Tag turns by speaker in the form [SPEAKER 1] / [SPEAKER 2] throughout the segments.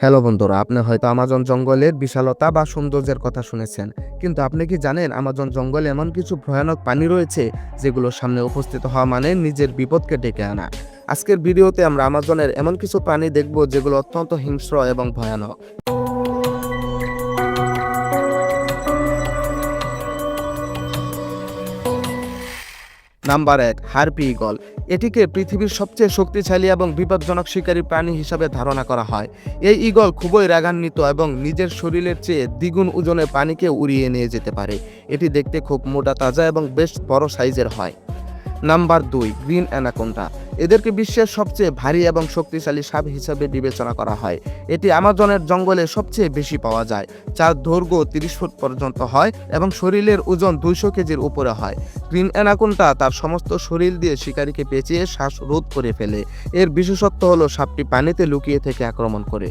[SPEAKER 1] Hello বন্ধুরা, আপনি হয়তো আমাজন জঙ্গলের বিশালতা বা সৌন্দর্যের কথা শুনেছেন, কিন্তু আপনি কি জানেন আমাজন জঙ্গলে এমন কিছু ভয়ানক প্রাণী রয়েছে যেগুলোর সামনে উপস্থিত হওয়া মানে নিজের বিপদকে ডেকে আনা। আজকের ভিডিওতে আমরা আমাজনের এমন কিছু প্রাণী দেখব যেগুলো অত্যন্ত হিংস্র এবং ভয়ানক। Number 1, Harpy eagle. এটিকে পৃথিবীর সবচেয়ে শক্তিশালী এবং বিপজ্জনক শিকারী প্রাণী হিসাবে ধারণা করা হয়। এই ঈগল খুবই রাগান্বিত এবং নিজের শরীরের চেয়ে দ্বিগুণ ওজনে পানিকে উড়িয়ে নিয়ে যেতে পারে। এটি দেখতে খুব মোটা তাজা এবং বেশ বড় সাইজের হয়। Number 2, green anaconda. এদেরকে বিশ্বের সবচেয়ে ভারী এবং শক্তিশালী সাপ হিসেবে বিবেচনা করা হয়। এটি আমাজনের জঙ্গলে সবচেয়ে বেশি পাওয়া যায়, যার দৈর্ঘ্য 30 ফুট পর্যন্ত হয় এবং শরীরের ওজন 200 কেজির উপরে হয়। গ্রিন অ্যানাকোন্ডা তার সমস্ত শরীর দিয়ে শিকারীকে পেঁচিয়ে শ্বাসরোধ করে ফেলে। এর বিশেষত্ব হলো সাপটি পানিতে লুকিয়ে থেকে আক্রমণ করে।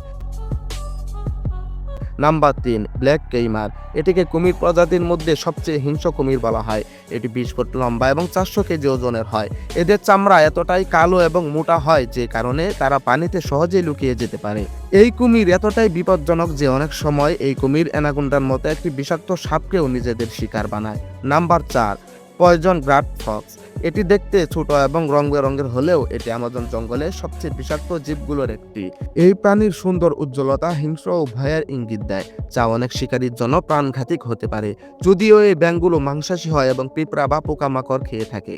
[SPEAKER 1] Number 3, black caiman. এটিকে কুমির প্রজাতির মধ্যে সবচেয়ে হিংস্র কুমির বলা হয়। এটি 20 ফুট লম্বা এবং 400 কেজি ওজনের হয়। এদের চামড়া এতটাই কালো এবং মোটা হয় যে কারণে তারা পানিতে সহজেই লুকিয়ে যেতে পারে। এই কুমির এতটাই বিপজ্জনক যে অনেক সময় এই কুমির অ্যানাকোন্ডার মতো একটি বিষাক্ত সাপকেও নিজেদের শিকার বানায়। নাম্বার 4, পয়জন গ্রাট ফক্স। এটি দেখতে ছোট এবং রং বেরঙের হলেও এটি আমাজন জঙ্গলের সবচেয়ে বিষাক্ত জীবগুলোর একটি। এই প্রাণীর সুন্দর উজ্জ্বলতা হিংস্র ও ভয়ের ইঙ্গিত দেয়, যা অনেক শিকারীর জন্য প্রাণঘাতী হতে পারে। যদিও এই ব্যাঙগুলো মাংসাশী হয় এবং পিঁপড়া বা পোকামাকড় খেয়ে থাকে।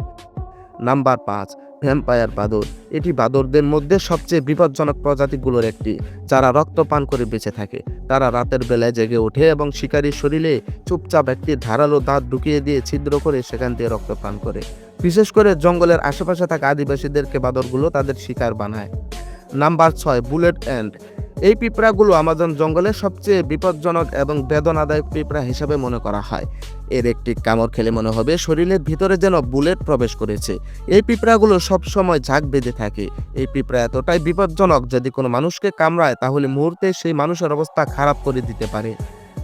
[SPEAKER 1] নাম্বার 5, ভ্যাম্পায়ার বাদর। এটি বাদরদের মধ্যে সবচেয়ে বিপজ্জনক প্রজাতিগুলোর একটি, যারা রক্ত পান করে বেঁচে থাকে। তারা রাতের বেলায় জেগে ওঠে এবং শিকারীর শরীরে চুপচাপ একটি ধারালো দাঁত ঢুকিয়ে দিয়ে ছিদ্র করে সেখান দিয়ে রক্ত পান করে। বিশেষ করে জঙ্গলের আশেপাশে থাকা আদিবাসীদেরকে বাদরগুলো তাদের শিকার বানায়। Number 6, bullet ant. এই পিঁপড়াগুলো আমাজন জঙ্গলের সবচেয়ে বিপজ্জনক এবং বেদনাদায়ক পিঁপড়া হিসাবে মনে করা হয়। এর একটি কামড় খেলে মনে হবে শরীরের ভিতরে যেন বুলেট প্রবেশ করেছে। এই পিঁপড়াগুলো সবসময় ঝাঁক বেঁধে থাকে। এই পিঁপড়া এতটাই বিপজ্জনক, যদি কোনো মানুষকে কামড়ায় তাহলে মুহূর্তে সেই মানুষের অবস্থা খারাপ করে দিতে পারে।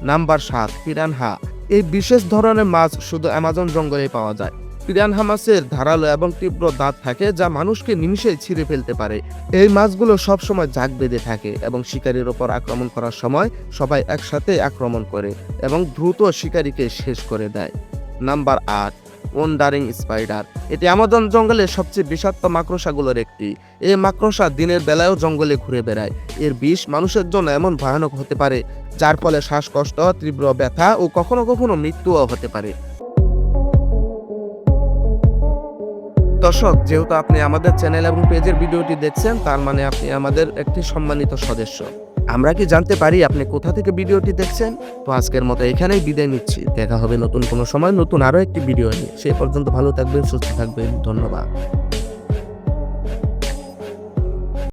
[SPEAKER 1] Number 7, piranha. এই বিশেষ ধরনের মাছ শুধু আমাজন জঙ্গলেই পাওয়া যায়। পিরানহা মাছের ধারালো এবং তীব্র দাঁত থাকে যা মানুষকে নিমিষেই ছিঁড়ে ফেলতে পারে। এই মাছগুলো সবসময় ঝাঁক বেঁধে থাকে এবং শিকারীর ওপর আক্রমণ করার সময় সবাই একসাথে আক্রমণ করে এবং দ্রুত শিকারীকে শেষ করে দেয়। Number 8, wandering spider. এটি আমাজন জঙ্গলের সবচেয়ে বিষাক্ত মাকড়সাগুলোর একটি। এই মাকড়সা দিনের বেলায়ও জঙ্গলে ঘুরে বেড়ায়। এর বিষ মানুষের জন্য এমন ভয়ানক হতে পারে যার ফলে শ্বাসকষ্ট, তীব্র ব্যথা ও কখনো কখনো মৃত্যুও হতে পারে। দর্শক, যেহেতু আপনি আমাদের চ্যানেল এবং পেজের ভিডিওটি দেখছেন, তার মানে আপনি আমাদের একটি সম্মানিত সদস্য। আমরা কি জানতে পারি আপনি কোথা থেকে ভিডিওটি দেখছেন? তো আজকের মতো এখানেই বিদায় নিচ্ছি। দেখা হবে নতুন কোনো সময় নতুন আরো একটি ভিডিও নিয়ে। সেই পর্যন্ত ভালো থাকবেন, সুস্থ থাকবেন। ধন্যবাদ।